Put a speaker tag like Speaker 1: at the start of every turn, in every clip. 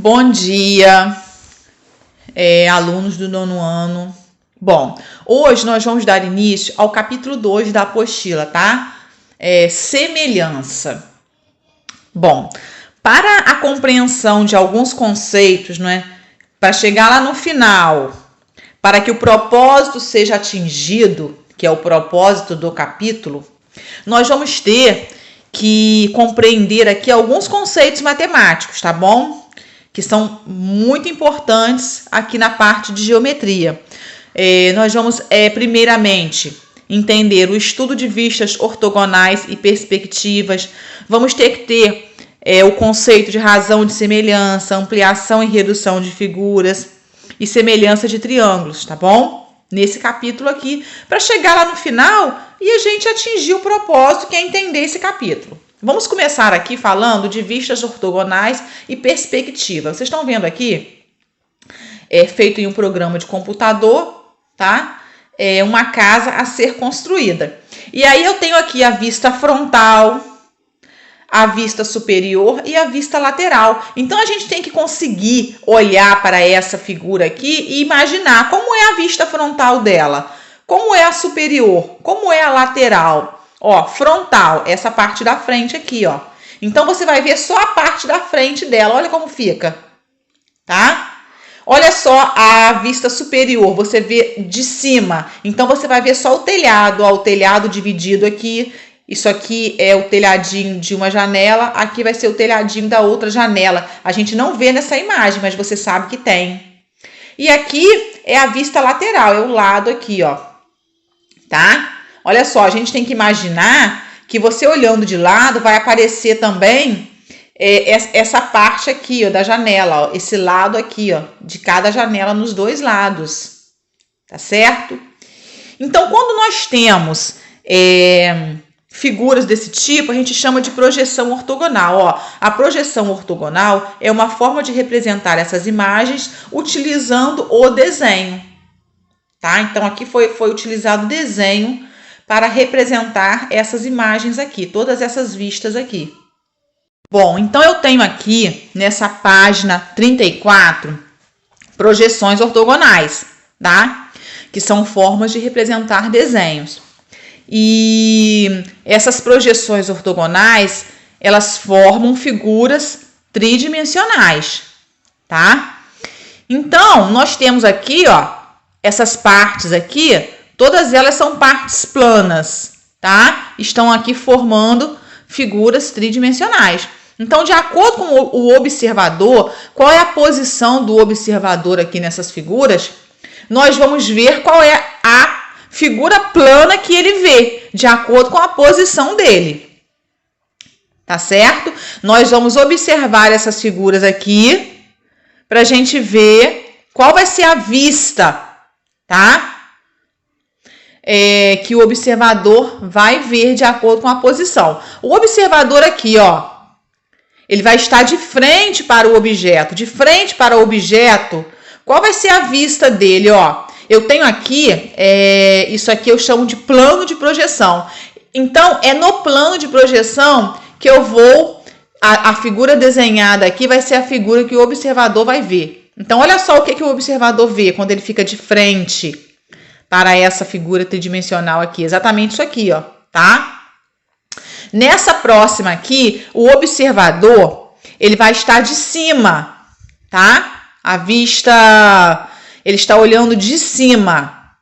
Speaker 1: Bom dia, alunos do nono ano. Bom, hoje nós vamos dar início ao capítulo 2 da apostila, tá? Semelhança. Bom, para a compreensão de alguns conceitos, não é? Para chegar lá no final, para que o propósito seja atingido, que é o propósito do capítulo, nós vamos ter que compreender aqui alguns conceitos matemáticos, tá bom? Que são muito importantes aqui na parte de geometria. Nós vamos, primeiramente, entender o estudo de vistas ortogonais e perspectivas. Vamos ter que ter o conceito de razão de semelhança, ampliação e redução de figuras e semelhança de triângulos, tá bom? Nesse capítulo aqui, para chegar lá no final e a gente atingir o propósito que é entender esse capítulo. Vamos começar aqui falando de vistas ortogonais e perspectiva. Vocês estão vendo aqui? É feito em um programa de computador, tá? É uma casa a ser construída. E aí eu tenho aqui a vista frontal, a vista superior e a vista lateral. Então a gente tem que conseguir olhar para essa figura aqui e imaginar como é a vista frontal dela, como é a superior, como é a lateral. Ó, frontal, essa parte da frente aqui, ó. Então, você vai ver só a parte da frente dela. Olha como fica, tá? Olha só a vista superior, você vê de cima. Então, você vai ver só o telhado, ó, o telhado dividido aqui. Isso aqui é o telhadinho de uma janela, aqui vai ser o telhadinho da outra janela. A gente não vê nessa imagem, mas você sabe que tem. E aqui é a vista lateral, é o lado aqui, ó, tá? Olha só, a gente tem que imaginar que você olhando de lado vai aparecer também essa parte aqui, ó, da janela, ó, esse lado aqui, ó, de cada janela nos dois lados, tá certo? Então, quando nós temos figuras desse tipo, a gente chama de projeção ortogonal, ó. A projeção ortogonal é uma forma de representar essas imagens utilizando o desenho, tá? Então, aqui foi utilizado o desenho para representar essas imagens aqui, todas essas vistas aqui. Bom, então eu tenho aqui, nessa página 34, projeções ortogonais, tá? Que são formas de representar desenhos. E essas projeções ortogonais, elas formam figuras tridimensionais, tá? Então, nós temos aqui, ó, essas partes aqui, todas elas são partes planas, tá? Estão aqui formando figuras tridimensionais. Então, de acordo com o observador, qual é a posição do observador aqui nessas figuras, nós vamos ver qual é a figura plana que ele vê, de acordo com a posição dele. Tá certo? Nós vamos observar essas figuras aqui para a gente ver qual vai ser a vista, tá? Que o observador vai ver de acordo com a posição. O observador aqui, ó, ele vai estar de frente para o objeto. De frente para o objeto, qual vai ser a vista dele, ó? Eu tenho aqui, isso aqui eu chamo de plano de projeção. Então, é no plano de projeção que eu vou, a figura desenhada aqui vai ser a figura que o observador vai ver. Então, olha só o que o observador vê quando ele fica de frente para essa figura tridimensional aqui, exatamente isso aqui, ó, tá? Nessa próxima aqui, o observador, ele vai estar de cima, tá? A vista, ele está olhando de cima.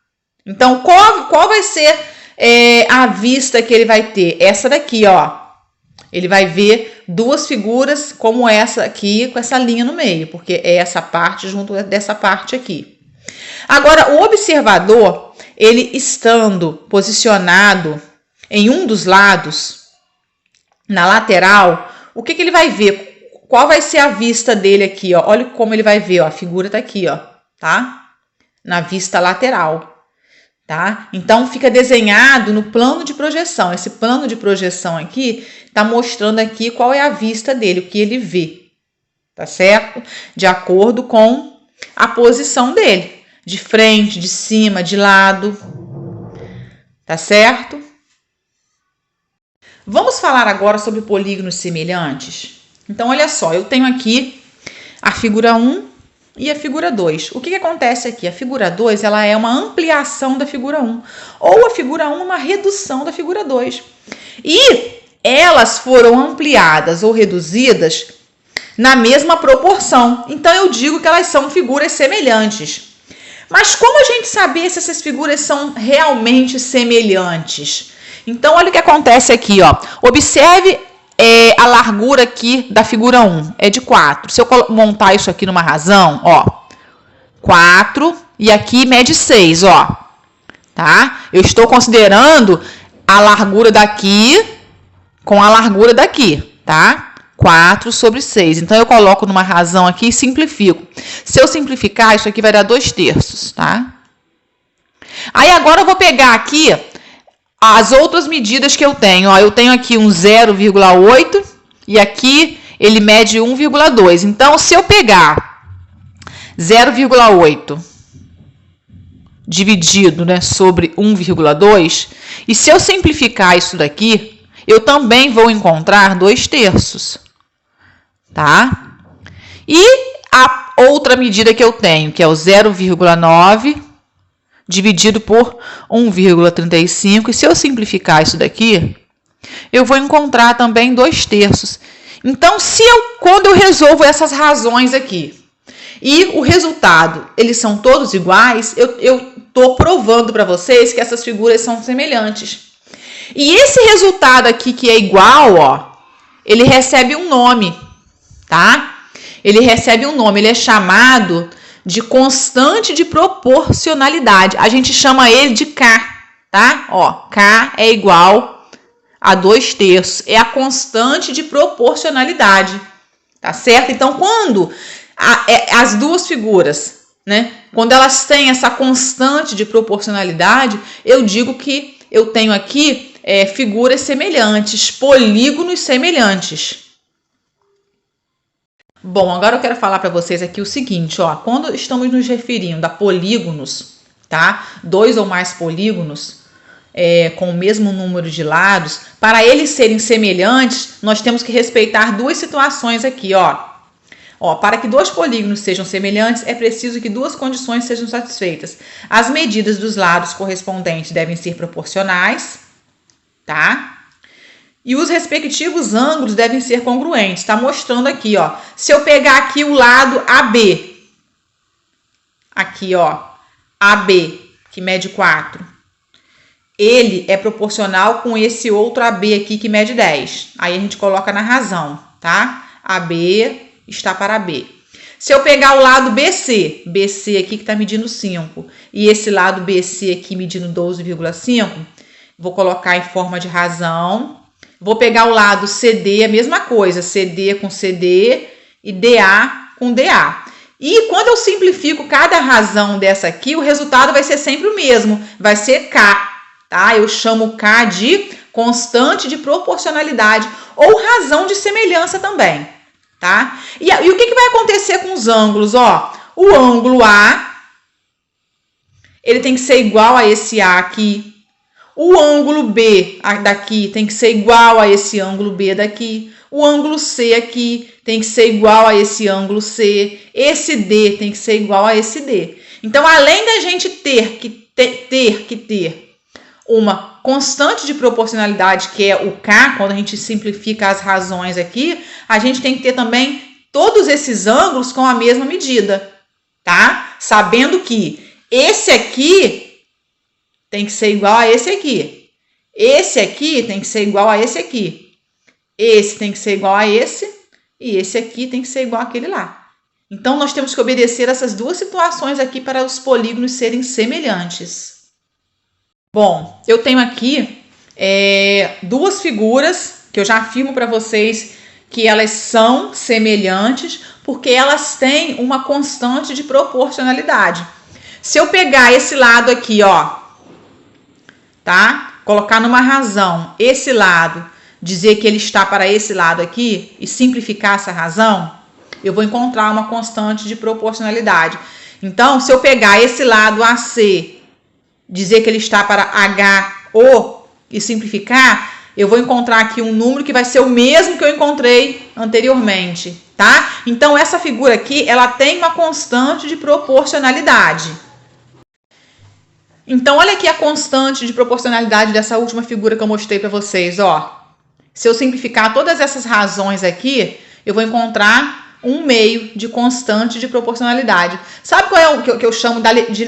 Speaker 1: Então, qual vai ser a vista que ele vai ter? Essa daqui, ó. Ele vai ver duas figuras como essa aqui, com essa linha no meio, porque é essa parte junto dessa parte aqui. Agora, o observador, ele estando posicionado em um dos lados, na lateral, o que ele vai ver? Qual vai ser a vista dele aqui, ó? Olha como ele vai ver, ó. A figura tá aqui, ó, tá? Na vista lateral, tá? Então, fica desenhado no plano de projeção. Esse plano de projeção aqui tá mostrando aqui qual é a vista dele, o que ele vê, tá certo? De acordo com a posição dele. De frente, de cima, de lado, tá certo? Vamos falar agora sobre polígonos semelhantes? Então, olha só, eu tenho aqui a figura 1 e a figura 2. O que acontece aqui? A figura 2 ela é uma ampliação da figura 1, ou a figura 1 é uma redução da figura 2. E elas foram ampliadas ou reduzidas na mesma proporção. Então, eu digo que elas são figuras semelhantes. Mas como a gente saber se essas figuras são realmente semelhantes? Então, olha o que acontece aqui, ó. Observe a largura aqui da figura 1, é de 4. Se eu montar isso aqui numa razão, ó, 4 e aqui mede 6, ó, tá? Eu estou considerando a largura daqui com a largura daqui, tá? 4 sobre 6. Então, eu coloco numa razão aqui e simplifico. Se eu simplificar, isso aqui vai dar 2/3, tá? Aí, agora eu vou pegar aqui as outras medidas que eu tenho. Ó, eu tenho aqui um 0,8 e aqui ele mede 1,2. Então, se eu pegar 0,8 dividido, né, sobre 1,2, e se eu simplificar isso daqui, eu também vou encontrar 2/3, tá? E a outra medida que eu tenho, que é o 0,9 dividido por 1,35, e se eu simplificar isso daqui, eu vou encontrar também 2/3. Então, quando eu resolvo essas razões aqui, e o resultado, eles são todos iguais, eu estou provando para vocês que essas figuras são semelhantes. E esse resultado aqui que é igual, ó, ele recebe um nome, tá? Ele recebe um nome, ele é chamado de constante de proporcionalidade. A gente chama ele de K, tá? Ó, K é igual a 2/3. É a constante de proporcionalidade, tá certo? Então, quando as duas figuras, né, quando elas têm essa constante de proporcionalidade, eu digo que eu tenho aqui figuras semelhantes, polígonos semelhantes. Bom, agora eu quero falar para vocês aqui o seguinte, ó, quando estamos nos referindo a polígonos, tá? 2 ou mais polígonos com o mesmo número de lados, para eles serem semelhantes, nós temos que respeitar duas situações aqui, ó. Ó, para que 2 polígonos sejam semelhantes, é preciso que 2 condições sejam satisfeitas. As medidas dos lados correspondentes devem ser proporcionais, tá? E os respectivos ângulos devem ser congruentes. Está mostrando aqui, ó. Se eu pegar aqui o lado AB, aqui, ó, AB, que mede 4, ele é proporcional com esse outro AB aqui, que mede 10. Aí a gente coloca na razão, tá? AB está para B. Se eu pegar o lado BC, BC aqui que está medindo 5, e esse lado BC aqui medindo 12,5, vou colocar em forma de razão. Vou pegar o lado CD, a mesma coisa, CD com CD e DA com DA. E quando eu simplifico cada razão dessa aqui, o resultado vai ser sempre o mesmo, vai ser K, tá? Eu chamo K de constante de proporcionalidade ou razão de semelhança também, tá? E o que vai acontecer com os ângulos, ó? O ângulo A, ele tem que ser igual a esse A aqui. O ângulo B daqui tem que ser igual a esse ângulo B daqui. O ângulo C aqui tem que ser igual a esse ângulo C. Esse D tem que ser igual a esse D. Então, além da gente ter que ter uma constante de proporcionalidade, que é o K, quando a gente simplifica as razões aqui, a gente tem que ter também todos esses ângulos com a mesma medida, tá? Sabendo que esse aqui tem que ser igual a esse aqui. Esse aqui tem que ser igual a esse aqui. Esse tem que ser igual a esse. E esse aqui tem que ser igual àquele lá. Então, nós temos que obedecer essas duas situações aqui para os polígonos serem semelhantes. Bom, eu tenho aqui duas figuras que eu já afirmo para vocês que elas são semelhantes porque elas têm uma constante de proporcionalidade. Se eu pegar esse lado aqui, ó, tá? Colocar numa razão esse lado, dizer que ele está para esse lado aqui e simplificar essa razão, eu vou encontrar uma constante de proporcionalidade. Então, se eu pegar esse lado AC, dizer que ele está para HO e simplificar, eu vou encontrar aqui um número que vai ser o mesmo que eu encontrei anteriormente, tá? tá? Então, essa figura aqui, ela tem uma constante de proporcionalidade. Então, olha aqui a constante de proporcionalidade dessa última figura que eu mostrei para vocês, ó. Se eu simplificar todas essas razões aqui, eu vou encontrar um meio de constante de proporcionalidade. Sabe qual é o que eu chamo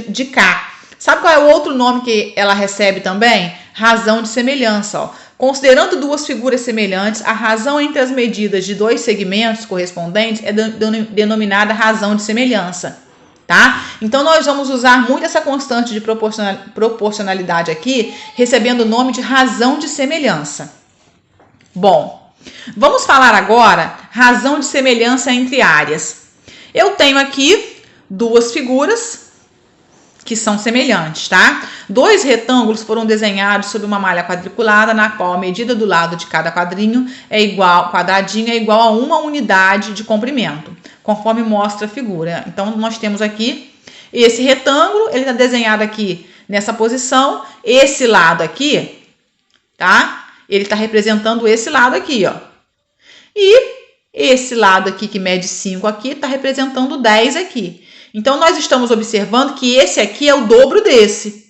Speaker 1: de K? Sabe qual é o outro nome que ela recebe também? Razão de semelhança, ó. Considerando duas figuras semelhantes, a razão entre as medidas de dois segmentos correspondentes é denominada razão de semelhança. Tá? Então, nós vamos usar muito essa constante de proporcionalidade aqui, recebendo o nome de razão de semelhança. Bom, vamos falar agora razão de semelhança entre áreas. Eu tenho aqui duas figuras que são semelhantes, tá? Dois retângulos foram desenhados sobre uma malha quadriculada, na qual a medida do lado de cada quadradinho é igual a uma unidade de comprimento, conforme mostra a figura. Então, nós temos aqui esse retângulo, ele está desenhado aqui nessa posição, esse lado aqui, tá? Ele está representando esse lado aqui, ó. E esse lado aqui, que mede 5 aqui, está representando 10 aqui. Então, nós estamos observando que esse aqui é o dobro desse,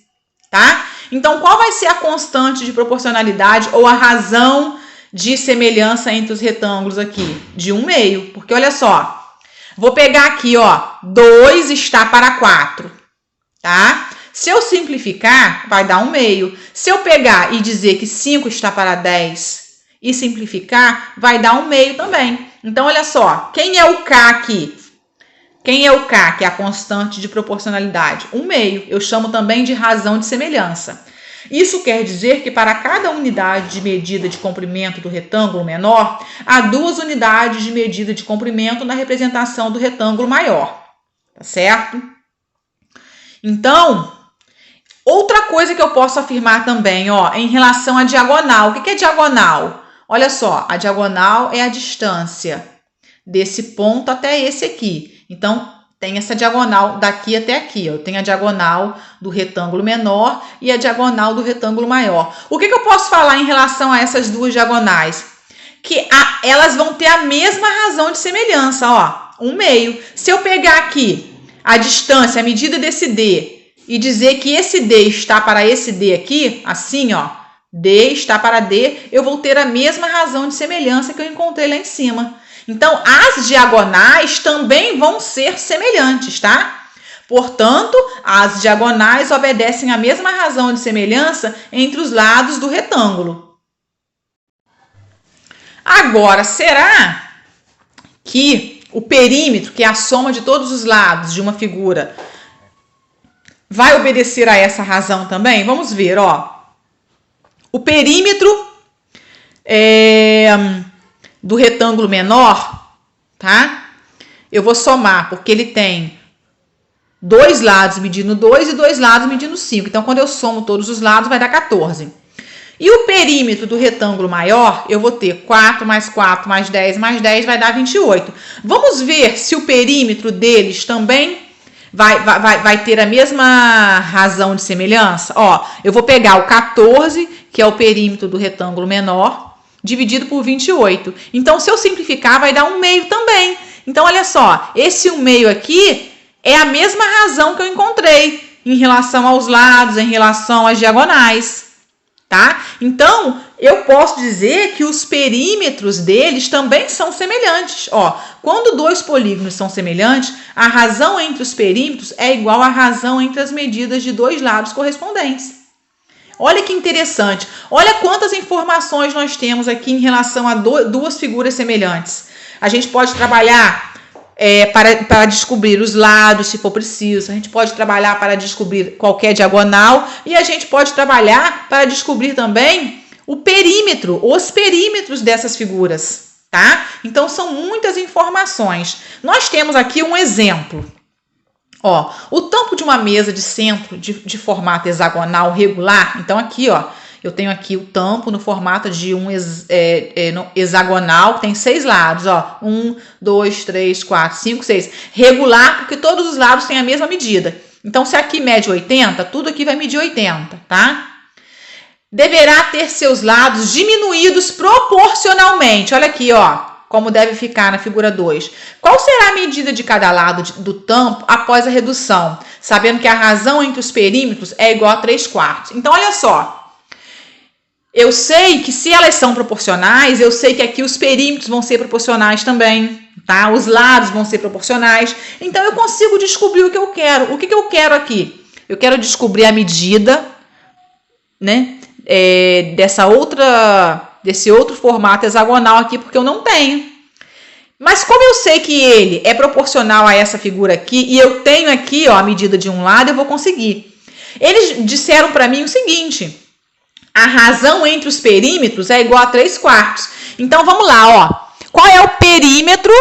Speaker 1: tá? Então, qual vai ser a constante de proporcionalidade ou a razão de semelhança entre os retângulos aqui? De 1/2, porque olha só, vou pegar aqui, ó, 2 está para 4, tá? Se eu simplificar, vai dar 1/2. Se eu pegar e dizer que 5 está para 10 e simplificar, vai dar 1/2 também. Então, olha só, quem é o K aqui? Quem é o K, que é a constante de proporcionalidade? 1/2. Eu chamo também de razão de semelhança. Isso quer dizer que para cada unidade de medida de comprimento do retângulo menor, há 2 unidades de medida de comprimento na representação do retângulo maior. Tá certo? Então, outra coisa que eu posso afirmar também, ó, em relação à diagonal. O que é diagonal? Olha só, a diagonal é a distância desse ponto até esse aqui. Então, tem essa diagonal daqui até aqui. Eu tenho a diagonal do retângulo menor e a diagonal do retângulo maior. O que eu posso falar em relação a essas duas diagonais? Que elas vão ter a mesma razão de semelhança, ó, 1/2. Se eu pegar aqui a distância, a medida desse D, e dizer que esse D está para esse D aqui, assim, ó, D está para D, eu vou ter a mesma razão de semelhança que eu encontrei lá em cima. Então, as diagonais também vão ser semelhantes, tá? Portanto, as diagonais obedecem à mesma razão de semelhança entre os lados do retângulo. Agora, será que o perímetro, que é a soma de todos os lados de uma figura, vai obedecer a essa razão também? Vamos ver, ó. O perímetro do retângulo menor, tá? Eu vou somar, porque ele tem 2 lados medindo 2 e 2 lados medindo 5. Então, quando eu somo todos os lados, vai dar 14. E o perímetro do retângulo maior, eu vou ter 4 mais 4 mais 10 mais 10, vai dar 28. Vamos ver se o perímetro deles também vai ter a mesma razão de semelhança? Ó, eu vou pegar o 14, que é o perímetro do retângulo menor, dividido por 28. Então, se eu simplificar, vai dar 1/2 também. Então, olha só, esse 1/2 aqui é a mesma razão que eu encontrei em relação aos lados, em relação às diagonais, tá? Então, eu posso dizer que os perímetros deles também são semelhantes. Ó, quando 2 polígonos são semelhantes, a razão entre os perímetros é igual à razão entre as medidas de 2 lados correspondentes. Olha que interessante. Olha quantas informações nós temos aqui em relação a duas figuras semelhantes. A gente pode trabalhar para descobrir os lados, se for preciso. A gente pode trabalhar para descobrir qualquer diagonal. E a gente pode trabalhar para descobrir também o perímetro, os perímetros dessas figuras, tá? Então, são muitas informações. Nós temos aqui um exemplo. Ó, o tampo de uma mesa de centro de formato hexagonal regular, então aqui, ó, eu tenho aqui o tampo no formato de um hexagonal, que tem 6 lados, ó, 1, 2, 3, 4, 5, 6, regular, porque todos os lados têm a mesma medida. Então, se aqui mede 80, tudo aqui vai medir 80, tá? Deverá ter seus lados diminuídos proporcionalmente, olha aqui, ó, como deve ficar na figura 2. Qual será a medida de cada lado do tampo após a redução? Sabendo que a razão entre os perímetros é igual a 3/4. Então, olha só. Eu sei que se elas são proporcionais, eu sei que aqui os perímetros vão ser proporcionais também, tá? Os lados vão ser proporcionais. Então, eu consigo descobrir o que eu quero. O que eu quero aqui? Eu quero descobrir a medida, né? Desse outro formato hexagonal aqui, porque eu não tenho. Mas como eu sei que ele é proporcional a essa figura aqui, e eu tenho aqui, ó, a medida de um lado, eu vou conseguir. Eles disseram para mim o seguinte: a razão entre os perímetros é igual a 3/4. Então, vamos lá, ó. Qual é o perímetro?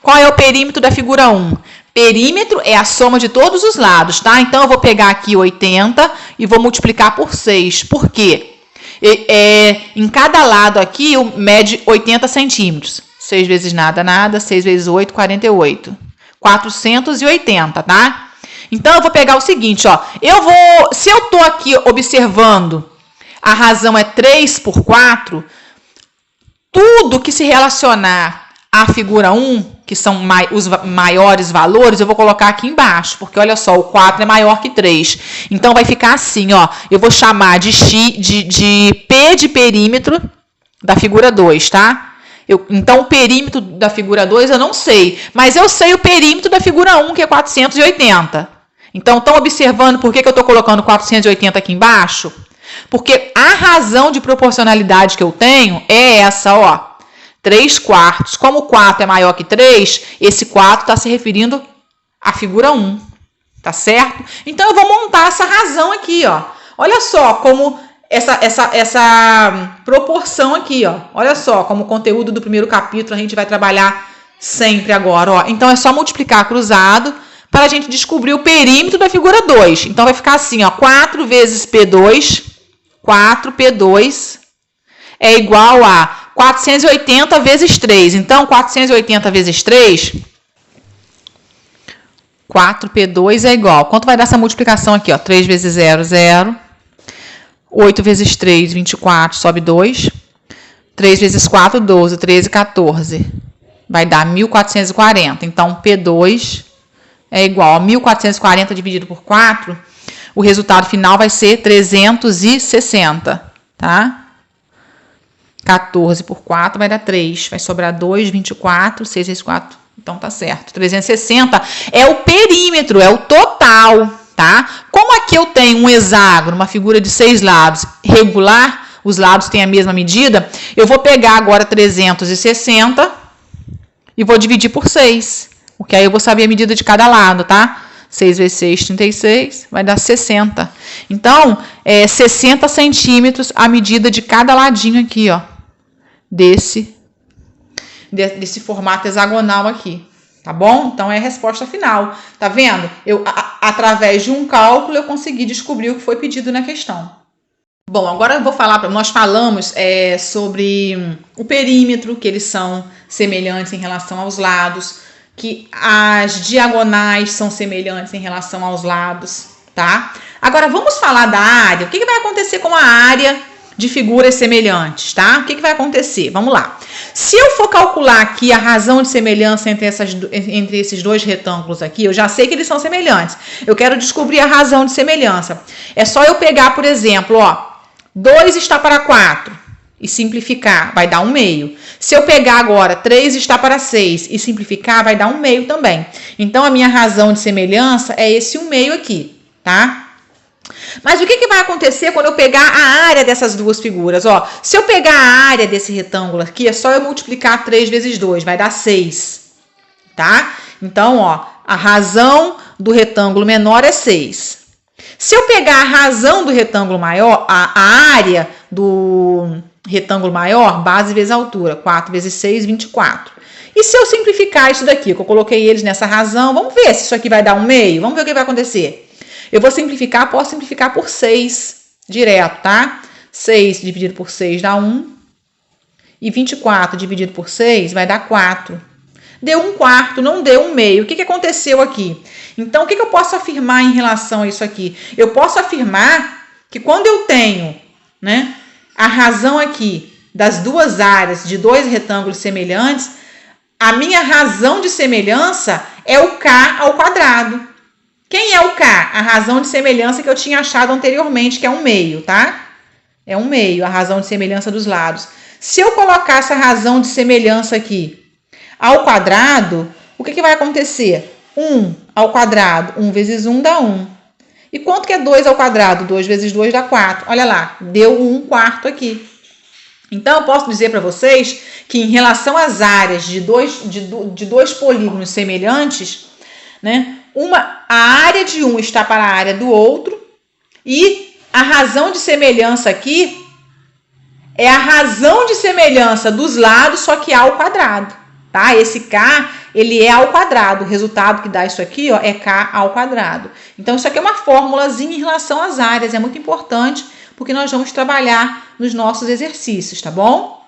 Speaker 1: Qual é o perímetro da figura 1? Perímetro é a soma de todos os lados, tá? Então, eu vou pegar aqui 80 e vou multiplicar por 6. Por quê? Em cada lado aqui, mede 80 centímetros. 6 vezes nada, nada. 6 vezes 8, 48. 480, tá? Então, eu vou pegar o seguinte, ó. Se eu tô aqui observando, a razão é 3/4, tudo que se relacionar à figura 1, que são os maiores valores, eu vou colocar aqui embaixo, porque olha só, o 4 é maior que 3. Então, vai ficar assim, ó. Eu vou chamar de P de perímetro da figura 2, tá? Então, o perímetro da figura 2 eu não sei, mas eu sei o perímetro da figura 1, que é 480. Então, estão observando por que eu estou colocando 480 aqui embaixo? Porque a razão de proporcionalidade que eu tenho é essa, ó. 3/4. Como o 4 é maior que 3, esse 4 está se referindo à figura 1. Tá certo? Então, eu vou montar essa razão aqui, ó. Olha só como essa proporção aqui, ó. Olha só como o conteúdo do primeiro capítulo a gente vai trabalhar sempre agora, ó. Então, é só multiplicar cruzado para a gente descobrir o perímetro da figura 2. Então, vai ficar assim, ó. 4 vezes P2, 4P2 é igual a 480 vezes 3. Então, 480 vezes 3, 4P2 é igual. Quanto vai dar essa multiplicação aqui, ó? 3 vezes 0, 0. 8 vezes 3, 24, sobe 2. 3 vezes 4, 12. 13, 14. Vai dar 1.440. Então, P2 é igual a 1.440 dividido por 4. O resultado final vai ser 360, tá? 14 por 4 vai dar 3. Vai sobrar 2, 24, 6 vezes 4. Então, tá certo. 360 é o perímetro, é o total, tá? Como aqui eu tenho um hexágono, uma figura de 6 lados regular, os lados têm a mesma medida, eu vou pegar agora 360 e vou dividir por 6. Porque aí eu vou saber a medida de cada lado, tá? 6 vezes 6, 36, vai dar 60. Então, 60 centímetros a medida de cada ladinho aqui, ó. Desse formato hexagonal aqui, tá bom? Então, é a resposta final. Tá vendo? Através de um cálculo, eu consegui descobrir o que foi pedido na questão. Bom, agora eu vou falar, nós falamos sobre o perímetro, que eles são semelhantes em relação aos lados, que as diagonais são semelhantes em relação aos lados, tá? Agora, vamos falar da área. O que vai acontecer com a área de figuras semelhantes, tá? O que vai acontecer? Vamos lá. Se eu for calcular aqui a razão de semelhança entre esses dois retângulos aqui, eu já sei que eles são semelhantes. Eu quero descobrir a razão de semelhança. É só eu pegar, por exemplo, ó, 2 está para 4 e simplificar, vai dar 1/2. Se eu pegar agora 3 está para 6 e simplificar, vai dar 1/2 também. Então, a minha razão de semelhança é esse 1/2 aqui, tá? Mas o que vai acontecer quando eu pegar a área dessas duas figuras? Ó, se eu pegar a área desse retângulo aqui, é só eu multiplicar 3 vezes 2, vai dar 6, tá? Então, ó, a razão do retângulo menor é 6. Se eu pegar a razão do retângulo maior, a área do retângulo maior, base vezes altura, 4 vezes 6, 24. E se eu simplificar isso daqui, que eu coloquei eles nessa razão, vamos ver se isso aqui vai dar 1/2, vamos ver o que vai acontecer. Eu vou simplificar, posso simplificar por 6 direto, tá? 6 dividido por 6 dá 1. E 24 dividido por 6 vai dar 4. Deu 1/4, não deu 1/2. O que aconteceu aqui? Então, o que eu posso afirmar em relação a isso aqui? Eu posso afirmar que quando eu tenho, né, a razão aqui das duas áreas de dois retângulos semelhantes, a minha razão de semelhança é o K ao quadrado. Quem é o K? A razão de semelhança que eu tinha achado anteriormente, que é um meio, tá? É um meio, a razão de semelhança dos lados. Se eu colocar essa razão de semelhança aqui ao quadrado, o que vai acontecer? 1 ao quadrado, 1 vezes 1 dá 1. E quanto que é 2 ao quadrado? 2 vezes 2 dá 4. Olha lá, deu 1/4 aqui. Então, eu posso dizer para vocês que em relação às áreas de dois polígonos semelhantes, né, a área de um está para a área do outro e a razão de semelhança aqui é a razão de semelhança dos lados, só que ao quadrado, tá? Esse K, ele é ao quadrado. O resultado que dá isso aqui, ó, é K ao quadrado. Então, isso aqui é uma formulazinha em relação às áreas. É muito importante porque nós vamos trabalhar nos nossos exercícios, tá bom?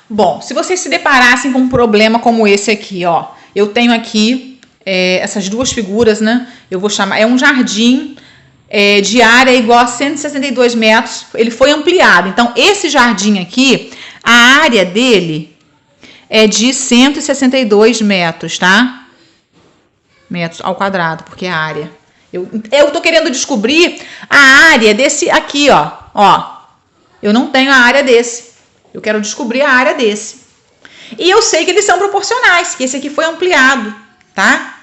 Speaker 1: Bom, se vocês se deparassem com um problema como esse aqui, ó. Eu tenho aqui essas duas figuras, né? Eu vou chamar, é um jardim de área igual a 162 metros. Ele foi ampliado. Então, esse jardim aqui, a área dele é de 162 metros, tá? Metros ao quadrado, porque é a área. Eu tô querendo descobrir a área desse aqui, ó. Ó, eu não tenho a área desse. Eu quero descobrir a área desse. E eu sei que eles são proporcionais, que esse aqui foi ampliado, tá?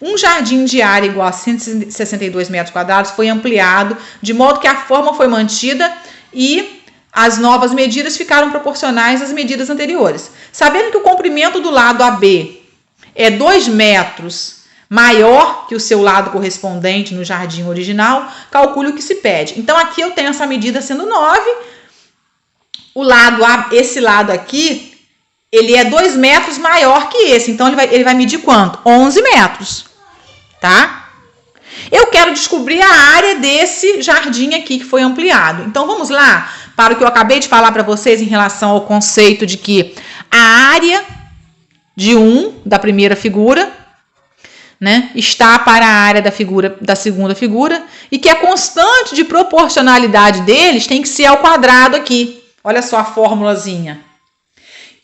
Speaker 1: Um jardim de área igual a 162 metros quadrados foi ampliado, de modo que a forma foi mantida e as novas medidas ficaram proporcionais às medidas anteriores. Sabendo que o comprimento do lado AB é 2 metros maior que o seu lado correspondente no jardim original, calcule o que se pede. Então, aqui eu tenho essa medida sendo 9. Esse lado aqui, ele é 2 metros maior que esse. Então, ele vai medir quanto? 11 metros, tá? Eu quero descobrir a área desse jardim aqui que foi ampliado. Então, vamos lá para o que eu acabei de falar para vocês em relação ao conceito de que a área de da primeira figura, né, está para a área da segunda figura e que a constante de proporcionalidade deles tem que ser ao quadrado aqui. Olha só a formulazinha.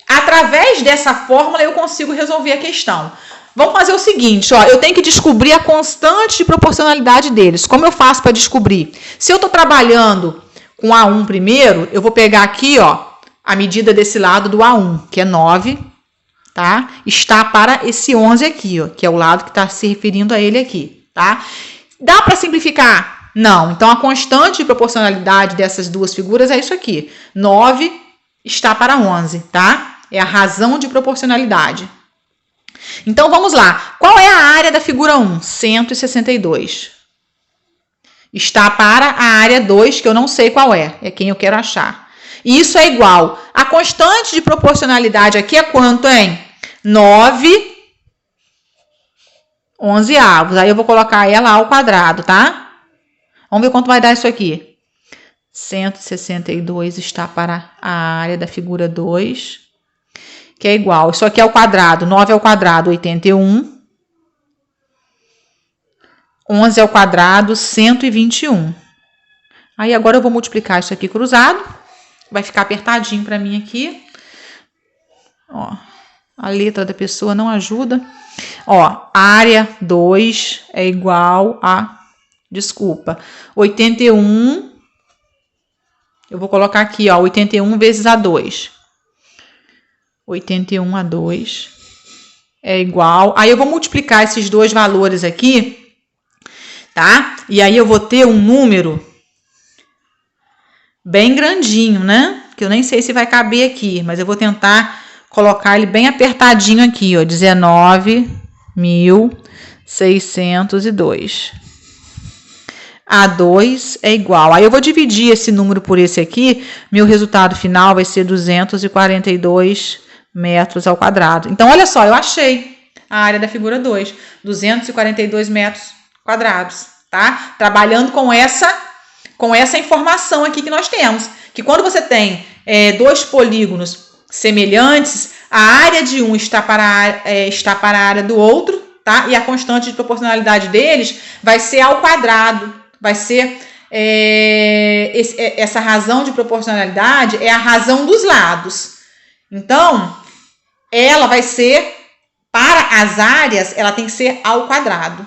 Speaker 1: Através dessa fórmula eu consigo resolver a questão. Vamos fazer o seguinte, ó, eu tenho que descobrir a constante de proporcionalidade deles. Como eu faço para descobrir? Se eu estou trabalhando com A1 primeiro, eu vou pegar aqui, ó, a medida desse lado do A1, que é 9, tá? Está para esse 11 aqui, ó, que é o lado que está se referindo a ele aqui, tá? Dá para simplificar? Não. Então, a constante de proporcionalidade dessas duas figuras é isso aqui. 9 está para 11, tá? É a razão de proporcionalidade. Então, vamos lá. Qual é a área da figura 1? 162. Está para a área 2, que eu não sei qual é. É quem eu quero achar. E isso é igual. A constante de proporcionalidade aqui é quanto, hein? 9 11avos. Aí eu vou colocar ela ao quadrado, tá? Vamos ver quanto vai dar isso aqui. 162 está para a área da figura 2, que é igual. Isso aqui é ao quadrado. 9 ao quadrado, 81. 11 ao quadrado, 121. Aí agora eu vou multiplicar isso aqui cruzado. Vai ficar apertadinho para mim aqui. Ó, a letra da pessoa não ajuda. Ó, área 2 é igual a... Desculpa. 81. Eu vou colocar aqui, ó, 81 vezes A2. 81 a 2 é igual... Aí eu vou multiplicar esses dois valores aqui, tá? E aí eu vou ter um número bem grandinho, né? Que eu nem sei se vai caber aqui, mas eu vou tentar colocar ele bem apertadinho aqui, ó. 19.602. A2 é igual. Aí eu vou dividir esse número por esse aqui. Meu resultado final vai ser 242 metros ao quadrado. Então, olha só, eu achei a área da figura 2. 242 metros quadrados, tá? Trabalhando com essa informação aqui que nós temos. Que quando você tem dois polígonos semelhantes, a área de um está para a área do outro, tá? E a constante de proporcionalidade deles vai ser ao quadrado. Vai ser essa razão de proporcionalidade é a razão dos lados. Então, ela vai ser, para as áreas, ela tem que ser ao quadrado.